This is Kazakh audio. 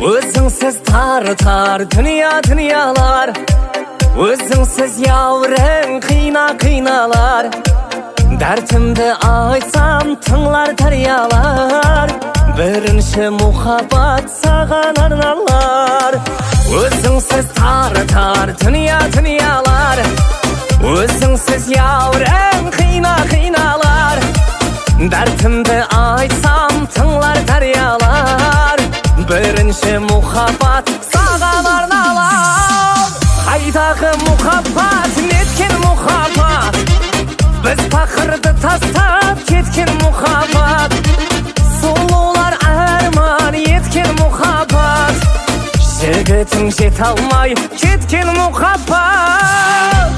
Өзіңсіз тарытар дүнияlar, өзіңсіз яурың қиналар. Дәртімді айтсам тыңлар дариялар, бірінші мұхаббат саған арналар. Өзіңсіз тарытар дүнияlar, өзіңсіз яурың қиналар. Дәртімді айтсам тыңлар дариялар, бірінші мұхаббат саған арналар. Қайдағы мұхаббат, неткен мұхаббат, біз тақырды тастап кеткен мұхаббат. Сұлулар арман еткен мұхаббат, жігітің жете алмай кеткен мұхаббат.